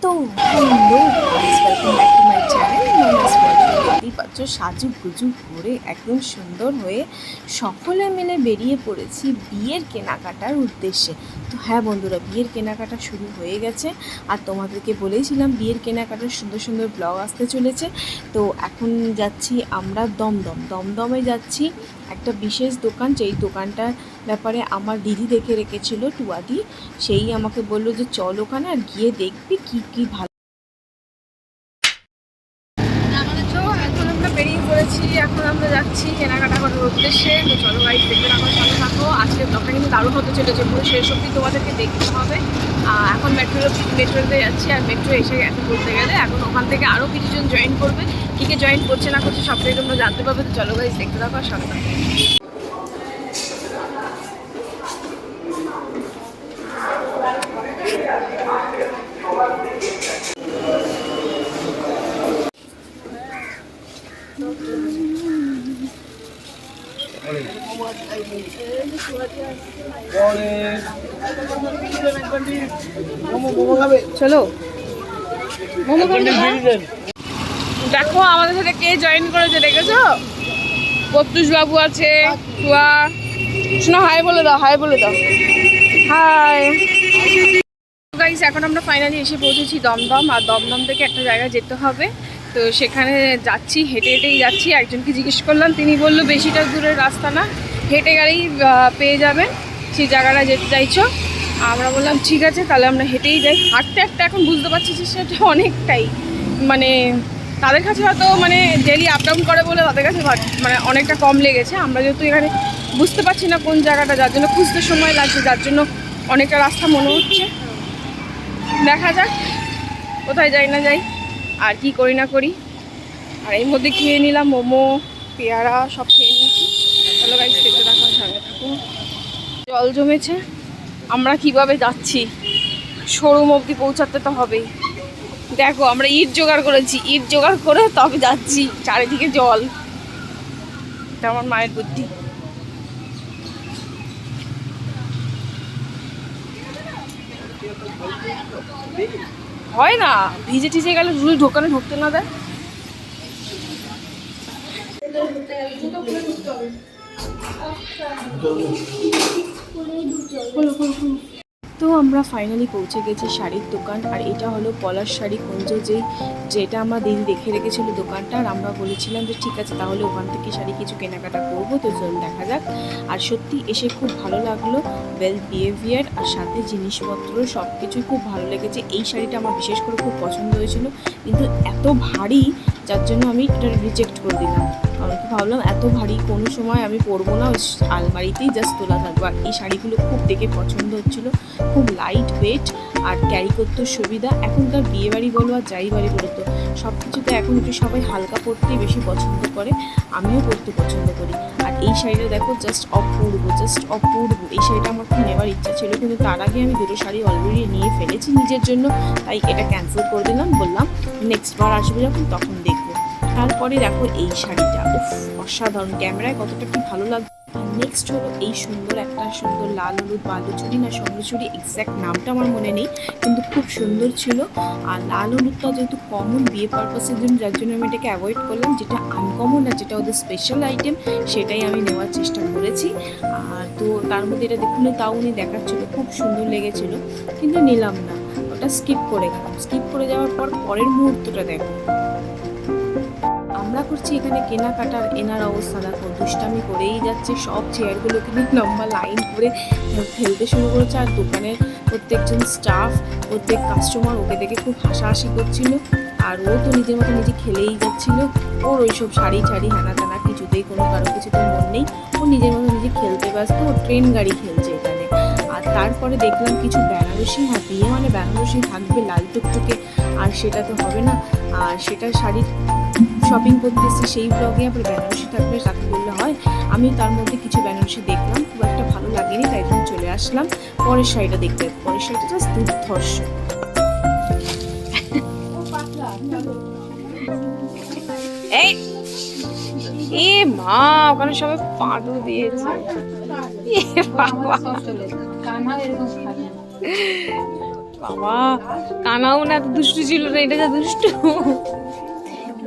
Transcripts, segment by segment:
তো hello guys, welcome back to my channel মামাস world. দেখতেই পাচ্ছ সাজু গুজু করে একদম সুন্দর হয়ে সকলে মিলে বেরিয়ে পড়েছি বিয়ের কেনাকাটার উদ্দেশ্যে। তো হ্যাঁ বন্ধুরা, বিয়ের কেনাকাটা শুরু হয়ে গেছে আর তোমাদেরকে বলেইছিলাম বিয়ের কেনাকাটার সুন্দর সুন্দর ব্লগ আসতে চলেছে। তো এখন যাচ্ছি আমরা দমদমে যাচ্ছি একটা বিশেষ দোকান, যেই দোকানটার ব্যাপারে আমার দিদি দেখে রেখেছিল টুয়াদি। সেই আমাকে বললো যে চল ওখানে আর গিয়ে দেখবি কি ভালো। এখন আমরা বেরিয়ে পড়েছি, এখন আমরা যাচ্ছি কেনাকাটা করার উদ্দেশ্যে। তো চলো গাইস, দেখতে আমার সাথে থাকো। আজকের ব্লগটা কিন্তু দারুণ হতে চলেছে, পুরো শেষ অবধি তোমাদেরকে দেখতে হবে। এখন মেট্রোতে যাচ্ছি, আর মেট্রো এসে গেছে বলতে গেলে। এখন ওখান থেকে আরও কিছুজন জয়েন করবে, কে জয়েন করছে না করছে সবটাই তোমরা জানতে পারবে। তো চলো গাইস, দেখতে থাকো আর সাথে থাকো। চলো দেখো আমাদের সাথে কে জয়েন করেছে, দেখেছো? প্রত্যুষ বাবু আছে, টুয়া। শোনো, হাই বলে দাও, হাই বলে দাও, হাই গাইস। এখন আমরা ফাইনালি এসে পৌঁছেছি দমদম, আর দমদম থেকে একটা জায়গায় যেতে হবে। তো সেখানে যাচ্ছি, হেঁটে হেঁটেই যাচ্ছি। একজনকে জিজ্ঞেস করলাম, তিনি বললো বেশিটা দূরের রাস্তা না, হেঁটে গেলেই পেয়ে যাবেন সেই জায়গাটা যেতে চাইছো। আমরা বললাম ঠিক আছে, তাহলে আমরা হেঁটেই যাই। হাঁটতে হাঁটতে এখন বুঝতে পারছি যে সেটা অনেকটাই, মানে তাদের কাছে হয়তো মানে ডেলি আপ ডাউন করে বলে তাদের কাছে মানে অনেকটা কম লেগেছে। আমরা যেহেতু এখানে বুঝতে পারছি না কোন জায়গাটা, যার জন্য খুঁজতে সময় লাগছে, যার জন্য অনেকটা রাস্তা মনে হচ্ছে। দেখা যাক কোথায় যাই না যাই আর কি করি না করি। আর এই মধ্যে খেয়ে নিলাম মোমো, পেয়ারা সব খেয়ে নিয়েছি। চলো গাইস, দেখতে থাকো, সঙ্গে থাকুন। জল জমেছে, আমরা কিভাবে যাচ্ছি, শোরুম অবধি পৌঁছাতে তো হবেই। দেখো আমরা ইট জোগাড় করেছি, ইট জোগাড় করে তবে যাচ্ছি, চারিদিকে জল। এটা আমার মায়ের বুদ্ধি। হয় না, ভিজে টিজে গেলে রুল ঢোকানো ঢুকতে না দেয়। তো আমরা ফাইনালি পৌঁছে গেছি শাড়ির দোকান, আর এটা হলো পলাশ শাড়ি কুঞ্জ, যেটা আমার দিদি দেখে রেখেছিল দোকানটা। আর আমরা বলেছিলাম যে ঠিক আছে তাহলে ওখান থেকে শাড়ি কিছু কেনাকাটা করবো। তো চল দেখা যাক। আর সত্যি এসে খুব ভালো লাগলো, ওয়েল বিহেভিয়ার, আর সাথে জিনিসপত্র সব কিছুই খুব ভালো লেগেছে। এই শাড়িটা আমার বিশেষ করে খুব পছন্দ হয়েছিল, কিন্তু এত ভারী যার জন্য আমি এটা রিজেক্ট করে দিলাম। আমি তো ভাবলাম এত ভারী কোনো সময় আমি পরবো না, আলমারিতেই জাস্ট তোলা থাকবো। আর এই শাড়িগুলো খুব দেখে পছন্দ হচ্ছিলো, খুব লাইট ওয়েট আর ক্যারি করতে সুবিধা। এখনকার বিয়ে বাড়ি বলো আর যাই বাড়ি বলো, তো সব কিছুতে এখন একটু সবাই হালকা পরতেই বেশি পছন্দ করে, আমিও পরতে পছন্দ করি। আর এই শাড়িটা দেখো, জাস্ট অপূর্ব, জাস্ট অপূর্ব। এই শাড়িটা আমার খুব নেওয়ার ইচ্ছা ছিল, কিন্তু তার আগে আমি দুটো শাড়ি অলরেডি নিয়ে ফেলেছি নিজের জন্য, তাই এটা ক্যান্সেল করে দিলাম। বললাম নেক্সট বার আসবে যখন তখন দেখবো। তারপরে দেখো এই শাড়িটা, উফ অসাধারণ, ক্যামেরায় কতটা কি ভালো লাগবে। নেক্সট হলো এই সুন্দর একটা সুন্দর লাল হলুদ বালুচুরি না স্বর্ণচুরি, এক্স্যাক্ট নামটা আমার মনে নেই, কিন্তু খুব সুন্দর ছিল। আর লাল হলুদটা যেহেতু কমন বিয়ে পারপাসের জন্য, যার জন্য আমি এটাকে অ্যাভয়েড করলাম। যেটা আনকমন আর যেটা ওদের স্পেশাল আইটেম, সেটাই আমি নেওয়ার চেষ্টা করেছি। আর তো তার মধ্যে এটা দেখুন, তাও উনি দেখাচ্ছিলো, খুব সুন্দর লেগেছিলো, কিন্তু নিলাম না, ওটা স্কিপ করে গেলাম। স্কিপ করে যাওয়ার পর পরের মুহূর্তটা দেখো, আমরা করছি এখানে কেনাকাটার, এনার অবস্থা দেখো, দুষ্টামি করেই যাচ্ছে। সব চেয়ারগুলো কিন্তু লম্বা লাইন করে ফেলতে শুরু করেছে। আর দোকানের প্রত্যেকজন স্টাফ, প্রত্যেক কাস্টমার ওকে দেখে খুব হাসাহাসি করছিল। আর ও তো নিজের মতো নিজে খেলেই যাচ্ছিলো। ওর ওইসব শাড়ি ছাড়ি হ্যানা ত্যানা কিছুতেই কোনো কারো কিছুতে মন নেই, ও নিজের মতো নিজে খেলতে ব্যস্ত। ও ট্রেন গাড়ি খেলছে এখানে। আর তারপরে দেখলাম কিছু বেনারসি, হ্যাঁ বিয়ে মানে বেনারসি থাকবে লাল টুকটুকে, আর সেটা তো হবে না। আর সেটা শাড়ির শপিং করতে এসেছি, সেই ব্লগে আবার বেনারসি থাকলে তাকে বললে হয়। আমি তার মধ্যে কিছু বেনারসি দেখলাম, খুব একটা ভালো লাগেনি, তাই জন্য চলে আসলাম পরের শাড়িটা দেখতে। পরের শাড়িটা জাস্ট দুর্ধর্ষ। এই এ মা, ওখানে সবাই পাদু দিয়েছে। বাবা কানাও না এত দুষ্টু ছিল না, এটা যা দুষ্টু।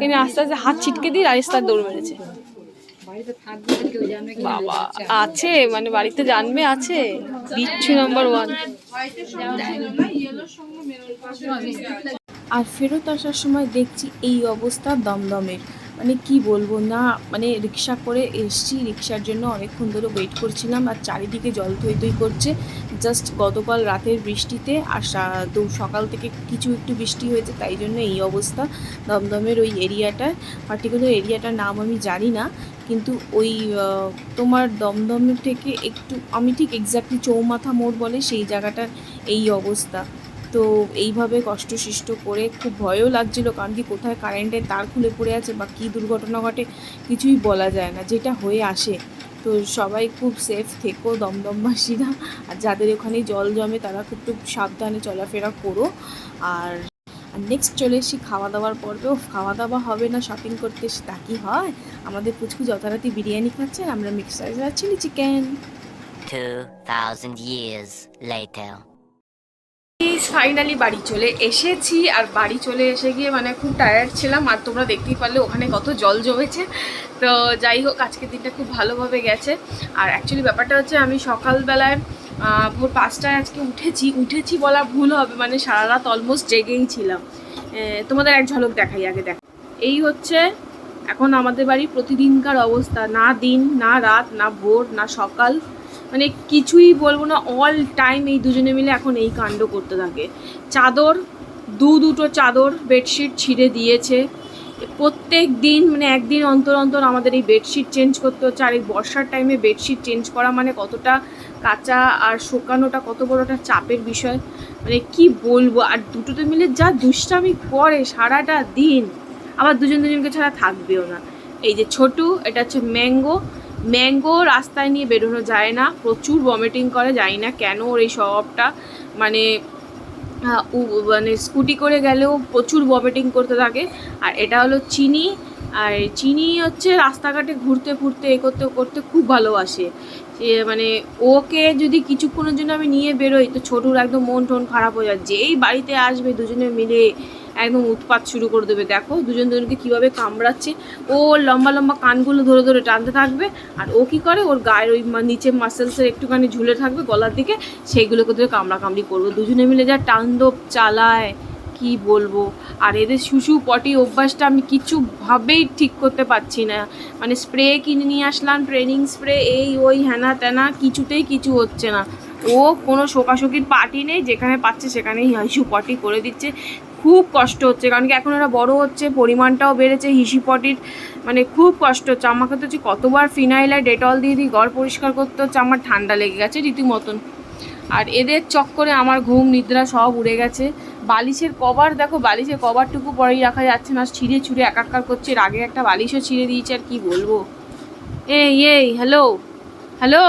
এনে আস্তে আস্তে হাত ছিটকে দিয়ে রাজস্থান দৌড় মেরেছে। বাবা আছে মানে বাড়িতে জানবে আছে, বিচ্ছু নাম্বার 1। আর ফেরত আসার সময় দেখছি এই অবস্থা দমদমের, মানে কি বলবো না, মানে রিক্সা করে এসছি, রিক্সার জন্য অনেকক্ষণ ধরে ওয়েট করছিলাম আর চারিদিকে জল থই থই করছে। জাস্ট গতকাল রাতের বৃষ্টিতে আর সকাল থেকে কিছু একটু বৃষ্টি হয়েছে, তাই জন্য এই অবস্থা দমদমের ওই এরিয়াটার। পার্টিকুলার এরিয়াটার নাম আমি জানি না, কিন্তু ওই তোমার দমদমের থেকে একটু, আমি ঠিক এক্স্যাক্টলি চৌমাথা মোড় বলে সেই জায়গাটার এই অবস্থা। তো এইভাবে কষ্টসৃষ্ট করে খুব ভয়ও লাগছিল, কারণ কি কোথায় কারেন্টের তার খুলে পড়ে আছে বা কী দুর্ঘটনা ঘটে কিছুই বলা যায় না, যেটা হয়ে আসে। তো সবাই খুব সেফ থেকো দমদমবাসীরা, আর যাদের ওখানে জল জমে তারা খুব সাবধানে চলাফেরা করো। আর নেক্সট চলে এসেছি খাওয়া দাওয়ার পর্বেও। খাওয়া দাওয়া হবে না শপিং করতে এসে, তা কি হয়, আমাদের পুচকু যথারাতি বিরিয়ানি খাচ্ছে আর আমরা মিক্সড রাইস আর chilli chicken. 2000 years later. Finally বাড়ি চলে এসেছি, আর বাড়ি চলে এসে গিয়ে মানে খুব টায়ার্ড ছিলাম, আর তোমরা দেখতেই পারলে ওখানে কত জল জমেছে। তো যাই হোক আজকের দিনটা খুব ভালোভাবে গেছে। আর অ্যাকচুয়ালি ব্যাপারটা হচ্ছে আমি সকালবেলায় ভোর 5টায় আজকে উঠেছি বলা ভুল হবে, মানে সারা রাত অলমোস্ট জেগেই ছিলাম। তোমাদের এক ঝলক দেখাই আগে। এই হচ্ছে এখন আমাদের বাড়ি প্রতিদিনকার অবস্থা, না দিন না রাত না ভোর না সকাল, মানে কিছুই বলবো না, অল টাইম এই দুজনে মিলে এখন এই কাণ্ড করতে থাকে। চাদর দুটো চাদর বেডশিট ছিঁড়ে দিয়েছে প্রত্যেক দিন, মানে একদিন অন্তর অন্তর আমাদের এই বেডশিট চেঞ্জ করতে হচ্ছে। আর এই বর্ষার টাইমে বেডশিট চেঞ্জ করা মানে কতটা কাঁচা আর শুকানোটা কত বড় একটা চাপের বিষয়, মানে কি বলবো। আর দুটোতে মিলে যা দুষ্টামি করে সারাটা দিন, আবার দুজনকে ছাড়া থাকবেও না। এই যে ছোটু, এটা হচ্ছে ম্যাঙ্গো রাস্তায় নিয়ে বেরোনো যায় না, প্রচুর ভমিটিং করে, জানি না কেন ওর এই স্বভাবটা, মানে স্কুটি করে গেলেও প্রচুর ভমিটিং করতে থাকে। আর এটা হলো চিনি, আর চিনি হচ্ছে রাস্তাঘাটে ঘুরতে ঘুরতে করতে খুব ভালোবাসে। মানে ওকে যদি কিছুক্ষণের জন্য আমি নিয়ে বেরোই তো ছোটুর একদম মন টন খারাপ হয়ে যায়, যেই বাড়িতে আসবে দুজনে মিলে একদম উৎপাত শুরু করে দেবে। দেখো দুজনকে কীভাবে কামড়াচ্ছে, ও লম্বা লম্বা কানগুলো ধরে ধরে টানতে থাকবে, আর ও কী করে ওর গায়ের ওই নিচে মাসেলসের একটুখানি ঝুলে থাকবে গলার দিকে, সেইগুলোকে ধরে কামড়াকামড়ি করবে। দুজনে মিলে যা টান্দব চালায় কি বলবো। আর এদের শুশু পটি অভ্যাসটা আমি কিছুভাবেই ঠিক করতে পারছি না, মানে স্প্রে কিনে নিয়ে আসলাম, ট্রেনিং স্প্রে, এই ওই হ্যানা ত্যানা, কিছুতেই কিছু হচ্ছে না। ও কোনো শোকাশোকির পার্টি নেই, যেখানে পাচ্ছে সেখানেই হিসু পটি করে দিচ্ছে। খুব কষ্ট হচ্ছে, কারণ কি এখন ওরা বড়ো হচ্ছে, পরিমাণটাও বেড়েছে হিসি পটির, মানে খুব কষ্ট হচ্ছে। আমাকে তো হচ্ছে কতবার ফিনাইল আর ডেটল দিয়ে ঘর পরিষ্কার করতে হচ্ছে, আমার ঠান্ডা লেগে গেছে রীতিমতন। আর এদের চক্করে আমার ঘুম নিদ্রা সব উড়ে গেছে। বালিশের কভার দেখো, বালিশের কভারটুকু পরেই রাখা যাচ্ছে না, ছিঁড়ে ছুঁড়ে একাকার করছে। এর আগে একটা বালিশও ছিঁড়ে দিয়েছে, আর কি বলবো। এই হ্যালো হ্যালো,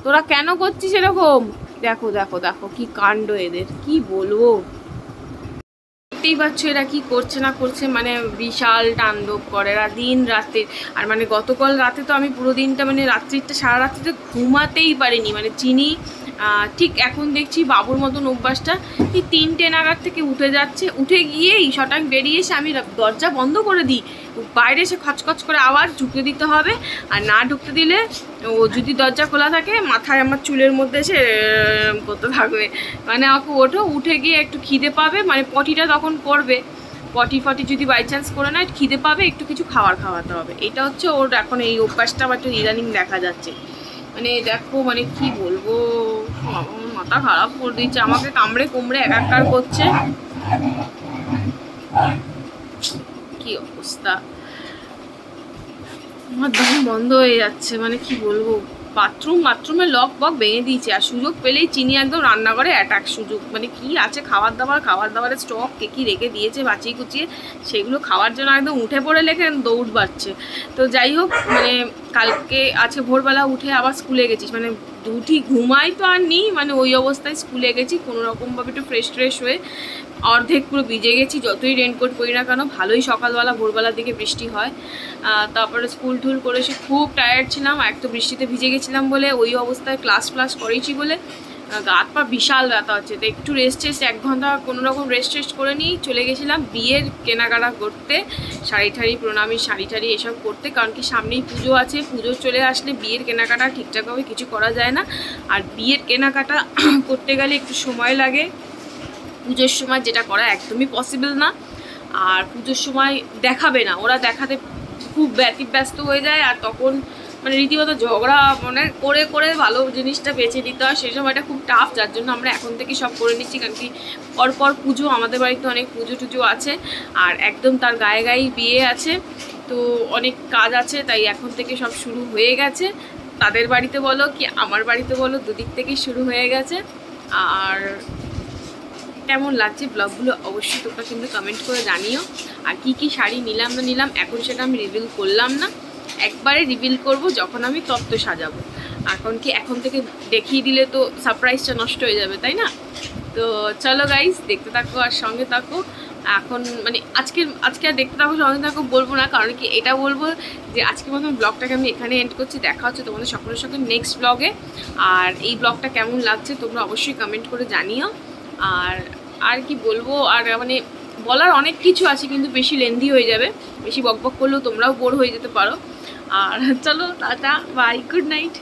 তোরা কেন করছিস এরকম? দেখো দেখো দেখো কি কাণ্ড এদের, কি বলবো। দেখতেই পাচ্ছ এরা কি করছে না করছে, মানে বিশাল তাণ্ডব করে এরা দিন রাতে। আর মানে গতকাল রাতে তো আমি পুরো দিনটা, মানে রাত্রিটা সারা রাত্রিতে ঘুমাতেই পারিনি। মানে চিনি ঠিক এখন দেখছি বাবুর মতন অভ্যাসটা, এই 3টে নাগাদ থেকে উঠে যাচ্ছে, উঠে গিয়েই শটাং বেরিয়ে এসে আমি দরজা বন্ধ করে দিই, বাইরে এসে খচখচ করে আবার ঢুকতে দিতে হবে। আর না ঢুকতে দিলে ও যদি দরজা খোলা থাকে মাথায় আমার চুলের মধ্যে এসে করতে থাকবে, মানে আমাকে উঠে গিয়ে একটু খিদে পাবে, মানে পটিটা তখন করবে, পটি যদি বাই চান্স করে নেয় খিদে পাবে, একটু কিছু খাওয়াতে হবে। এটা হচ্ছে ওর এখন এই অভ্যাসটা আবার একটু ইদানিং দেখা যাচ্ছে। মানে দেখো মানে কি বলবো, মাথা খারাপ করে দিচ্ছে, আমাকে কামড়ে কুমড়ে একাকার করছে, কি অবস্থা। আমার দম বন্ধ হয়ে যাচ্ছে, মানে কি বলবো। বাথরুমের লক বক ভেঙে দিয়েছে, আর সুযোগ পেলেই চিনি একদম রান্নাঘরে অ্যাটাক সুযোগ, মানে কি আছে খাবার দাবারের স্টক কি রেখে দিয়েছে বাঁচিয়ে কুচিয়ে, সেগুলো খাওয়ার জন্য একদম উঠে পড়ে লেখে দৌড় বাড়ছে। তো যাই হোক, মানে কালকে আছে ভোরবেলা উঠে আবার স্কুলে গেছিস, মানে দুটি ঘুমাই তো আর নি, মানে ওই অবস্থায় স্কুলে গেছি কোনো রকমভাবে একটু ফ্রেশ হয়ে, অর্ধেক পুরো ভিজে গেছি, যতই রেনকোট পরি না কেন। ভালোই সকালবেলা ভোরবেলার দিকে বৃষ্টি হয়, তারপরে স্কুল টুল করে এসে খুব টায়ার্ড ছিলাম, এক তো বৃষ্টিতে ভিজে গেছিলাম বলে, ওই অবস্থায় ক্লাস করেছি বলে গা হাত পা বিশাল ব্যথা হচ্ছে, তো একটু রেস্ট 1 ঘন্টা কোনো রকম রেস্ট করে নিয়ে চলে গেছিলাম বিয়ের কেনাকাটা করতে, শাড়ি ঠাড়ি প্রণামী শাড়ি ঠাড়ি এসব করতে, কারণ কি সামনেই পুজো আছে, পুজো চলে আসলে বিয়ের কেনাকাটা ঠিকঠাকভাবে কিছু করা যায় না। আর বিয়ের কেনাকাটা করতে গেলে একটু সময় লাগে, পুজোর সময় যেটা করা একদমই পসিবল না। আর পুজোর সময় দেখাবে না, ওরা দেখাতে খুব ব্যতিব্যস্ত হয়ে যায়, আর তখন মানে রীতিমতো ঝগড়া মানে করে করে ভালো জিনিসটা বেছে নিতে হয়, সেই সময়টা খুব টাফ, যার জন্য আমরা এখন থেকে সব করে নিচ্ছি। কারণ কি পরপর পুজো, আমাদের বাড়িতে অনেক পুজো টুজো আছে, আর একদম তার গায়ে গায়েই বিয়ে আছে, তো অনেক কাজ আছে, তাই এখন থেকে সব শুরু হয়ে গেছে। তাদের বাড়িতে বলো কি আমার বাড়িতে বলো, দুদিক থেকেই শুরু হয়ে গেছে। আর কেমন লাগছে ব্লগগুলো অবশ্যই তোমরা কিন্তু কমেন্ট করে জানিও। আর কি কি শাড়ি নিলাম না নিলাম এখন সেটা আমি রিভিল করলাম না, একবারে রিভিল করব যখন আমি তত্ত্ব সাজাবো। এখন কি এখন থেকে দেখিয়ে দিলে তো সারপ্রাইজটা নষ্ট হয়ে যাবে, তাই না? তো চলো গাইস, দেখতে থাকো আর সঙ্গে থাকো। এখন মানে আজকে আর দেখতে থাকো সঙ্গে থাকো বলবো না, কারণ কি এটা বলবো যে আজকের মতন ব্লগটাকে আমি এখানে এন্ড করছি। দেখা হচ্ছে তোমাদের সকলের সঙ্গে নেক্সট ব্লগে। আর এই ব্লগটা কেমন লাগছে তোমরা অবশ্যই কমেন্ট করে জানিও। আর আর কি বলবো, আর মানে বলার অনেক কিছু আছে, কিন্তু বেশি লেন্দি হয়ে যাবে, বেশি বকবক করলেও তোমরাও বোর হয়ে যেতে পারো। আর চলো টাটা বাই, গুড নাইট।